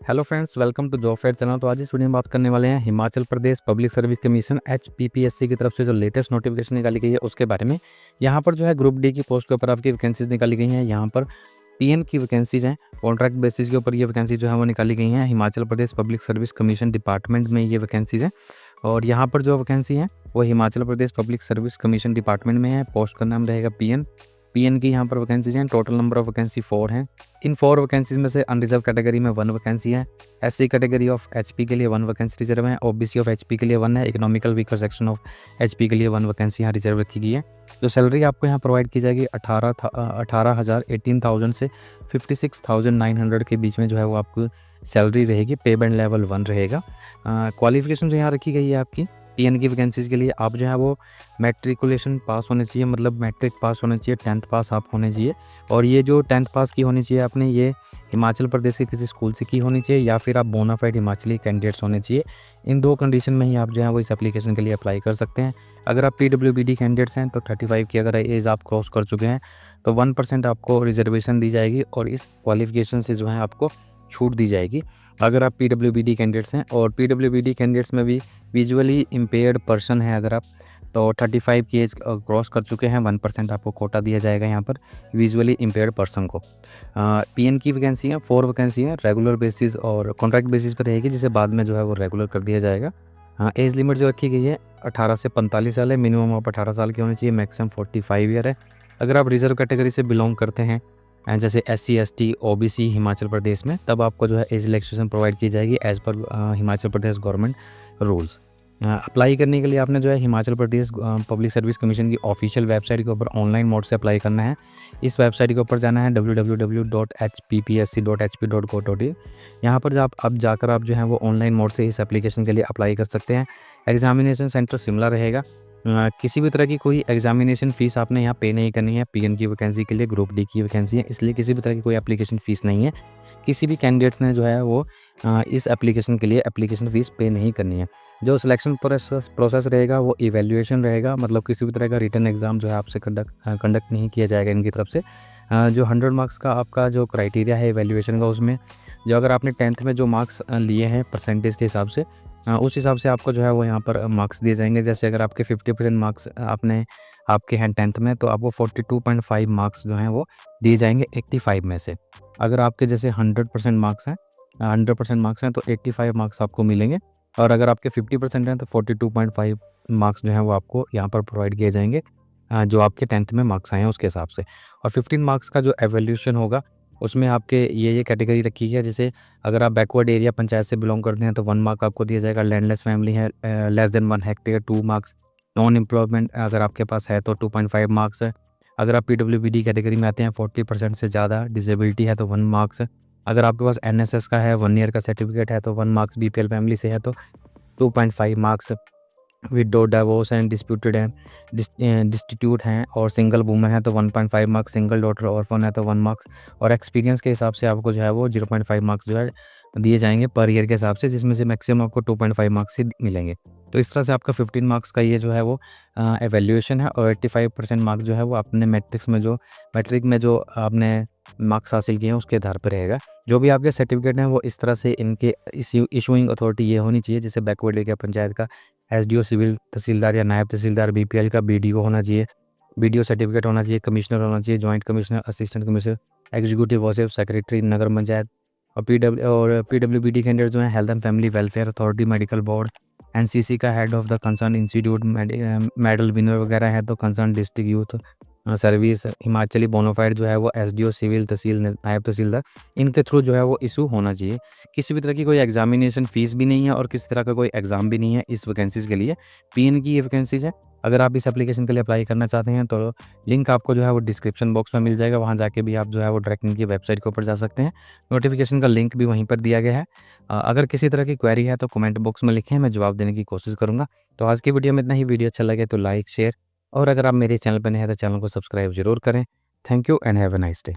Hello friends, welcome to job fair channel. तो आज इस वीडियो में बात करने वाले हैं Himachal Pradesh public service commission HPPSC की तरफ से जो लेटेस्ट नोटिफिकेशन निकाली गई है उसके बारे में। यहाँ पर जो है ग्रुप डी की पोस्ट के ऊपर आपकी वैकेंसीज निकाली गई हैं। यहाँ पर PN की वैकेंसीज हैं, कॉन्ट्रैक्ट बेसिस के ऊपर ये वैकेंसी जो है वो निकाली गई हैं। Himachal Pradesh public service commission department में ये वैकेंसीज हैं और यहाँ पर जो वैकेंसी है वो Himachal Pradesh public service commission department में है। पोस्ट का नाम रहेगा PN की यहाँ पर वैकेंसीज हैं। टोटल नंबर ऑफ वैकेंसी 4 हैं। इन 4 वैकेंसीज में से अनरिजर्व कैटेगरी में 1 वैकेंसी है। SC कैटेगरी ऑफ HP के लिए 1 वैकेंसी रिजर्व है। OBC ऑफ HP के लिए 1 है। Economical weaker section of HP के लिए 1 वैकेंसी यहाँ रिजर्व रखी गई है। जो सैलरी आपको यहाँ प्रोवाइड की जाएगी 18,000 से 56,900 के बीच में जो है वो आपको सैलरी रहेगी। पे बैंड लेवल 1 रहेगा। क्वालिफिकेशन जो यहाँ रखी गई है आपकी PN की वैकेंसीज के लिए, आप जो है वो मैट्रिकुलेशन पास होने चाहिए, मतलब मैट्रिक पास होने चाहिए, 10th पास आप होने चाहिए। और ये जो 10th पास की होनी चाहिए आपने, ये हिमाचल प्रदेश के किसी स्कूल से की होनी चाहिए या फिर आप बोनाफाइड हिमाचली कैंडिडेट्स होने चाहिए। इन 2 कंडीशन में ही आप जो है वो इस एप्लीकेशन के लिए अप्लाई कर सकते हैं। अगर आप PWBD कैंडिडेट्स हैं तो 35 की अगर एज आप क्रॉस कर चुके हैं तो 1% आपको रिजर्वेशन दी जाएगी और इस क्वालिफिकेशन से जो है आपको छूट दी जाएगी अगर आप PWBD कैंडिडेट्स हैं। और PWBD कैंडिडेट्स में भी विजुअली इम्पेयर्ड पर्सन है अगर आप, तो 35 की एज क्रॉस कर चुके हैं, 1% आपको कोटा दिया जाएगा यहाँ पर विजुअली इम्पेयर्ड पर्सन को। PN की वैकेंसी है 4 वैकेंसी है, रेगुलर बेसिस और कॉन्ट्रैक्ट बेसिस पर रहेगी, जिसे बाद में जो है वो रेगुलर कर दिया जाएगा। एज लिमिट जो रखी गई है 18 से 45 साल है। मिनिमम आप 18 साल की होनी चाहिए, मैक्सिमम 45 ईयर है। अगर आप रिजर्व कैटेगरी से बिलोंग करते हैं जैसे SC ST OBC Himachal Pradesh में, तब आपको जो है एज रिलैक्सेशन प्रोवाइड की जाएगी as per Himachal Pradesh government rules. Apply करने के लिए आपने जो है Himachal Pradesh public service commission की ऑफिशियल वेबसाइट के ऊपर ऑनलाइन मोड से अप्लाई करना है। इस वेबसाइट के ऊपर जाना है www.hppsc.hp.gov.in। यहाँ पर अब जाकर आप जो है वो ऑनलाइन मोड से इस एप्लीकेशन के लिए अप्लाई कर सकते हैं। एग्जामिनेशन सेंटर शिमला रहेगा। किसी भी तरह की कोई एग्जामिनेशन फ़ीस आपने यहाँ पे नहीं करनी है। PN की वैकेंसी के लिए ग्रुप डी की वैकेंसी है, इसलिए किसी भी तरह की कोई एप्लीकेशन फ़ीस नहीं है। किसी भी कैंडिडेट ने जो है वो इस एप्लीकेशन के लिए एप्लीकेशन फ़ीस पे नहीं करनी है। जो सिलेक्शन प्रोसेस रहेगा वो इवैल्यूएशन रहेगा, मतलब किसी भी तरह का रिटन एग्ज़ाम जो है आपसे कंडक्ट नहीं किया जाएगा इनकी तरफ से। जो 100 मार्क्स का आपका जो क्राइटेरिया है इवैल्यूएशन का, उसमें जो अगर आपने 10th में जो मार्क्स लिए हैं परसेंटेज के हिसाब से, उस हिसाब से आपको जो है वो यहाँ पर मार्क्स दिए जाएंगे। जैसे अगर आपके 50% मार्क्स आपके हैं 10th में, तो आपको 42.5 मार्क्स जो हैं वो दिए जाएंगे 85 में से। अगर आपके जैसे 100% मार्क्स हैं 100% मार्क्स हैं तो 85 मार्क्स आपको मिलेंगे। और अगर आपके 50% हैं तो 42.5 मार्क्स जो हैं वो आपको यहाँ पर प्रोवाइड किए जाएंगे जो आपके 10th में मार्क्स आए हैं उसके हिसाब से। और 15 मार्क्स का जो एवोल्यूशन होगा उसमें आपके ये कैटेगरी रखी है। जैसे अगर आप बैकवर्ड एरिया पंचायत से बिलोंग करते हैं तो 1 मार्क आपको दिया जाएगा। लैंडलेस फैमिली है less than 1 hectare 2 marks. Non employment अगर आपके पास है तो 2.5 मार्क्स है। अगर आप PWBD कैटेगरी में आते हैं 40% से ज़्यादा डिसेबिलिटी है तो 1 मार्क्स है। अगर आपके पास NSS का है 1 ईयर का सर्टिफिकेट है तो 1 मार्क्स। BPL फैमिली से है तो 2.5 marks. Window divorce and disputed हैं डिस्टिट्यूट हैं और सिंगल वूमन है तो 1.5 मार्क्स। सिंगल डॉटर ऑर्फन है तो 1 मार्क्स। और एक्सपीरियंस के हिसाब से आपको जो है वो 0.5 मार्क्स जो है दिए जाएंगे पर ईयर के हिसाब से, जिसमें से मैक्सिमम आपको 2.5 मार्क्स ही मिलेंगे। तो इस तरह से आपका 15 मार्क्स का ये जो है वो एवेल्यूएशन है। और 85% मार्क्स जो है वो आपने मैट्रिक में जो आपने मार्क्स हासिल किए हैं उसके आधार पर रहेगा। जो भी आपके सर्टिफिकेट हैं वो इस तरह से इनके इशूइंग अथॉरिटी ये होनी चाहिए, जैसे बैकवर्ड एरिया पंचायत का SDO सिविल तहसीलदार या नायब तहसीलदार, BPL का BDO होना चाहिए, BDO सर्टिफिकेट होना चाहिए, कमिश्नर होना चाहिए, joint commissioner, assistant commissioner, executive officer, secretary नगर पंचायत। और PWBD कैंडिडेट जो है health and family welfare authority, medical board, NCC का head of the concern institute, medal winner वगैरह है तो concern district youth service, Himachali bonafide जो है वो SDO सिविल तहसील नायब तहसीलदार, इनके थ्रू जो है वो इशू होना चाहिए। किसी भी तरह की कोई एग्जामिनेशन फ़ीस भी नहीं है और किसी तरह का कोई एग्ज़ाम भी नहीं है इस वैकेंसीज़ के लिए। PN की ये वैकेंसीज़ है। अगर आप इस एप्लीकेशन के लिए अप्लाई करना चाहते हैं तो लिंक आपको जो है वो डिस्क्रिप्शन बॉक्स में मिल जाएगा, वहाँ जाके भी आप जो है वो डायरेक्ट इनकी वेबसाइट के ऊपर जा सकते हैं। नोटिफिकेशन का लिंक भी वहीं पर दिया गया है। अगर किसी तरह की क्वेरी है तो कमेंट बॉक्स में लिखें, मैं जवाब देने की कोशिश करूँगा। तो आज की वीडियो में इतना ही। वीडियो अच्छा लगे तो लाइक शेयर, और अगर आप मेरे चैनल पर नए हैं तो चैनल को सब्सक्राइब जरूर करें। Thank you and have a nice day.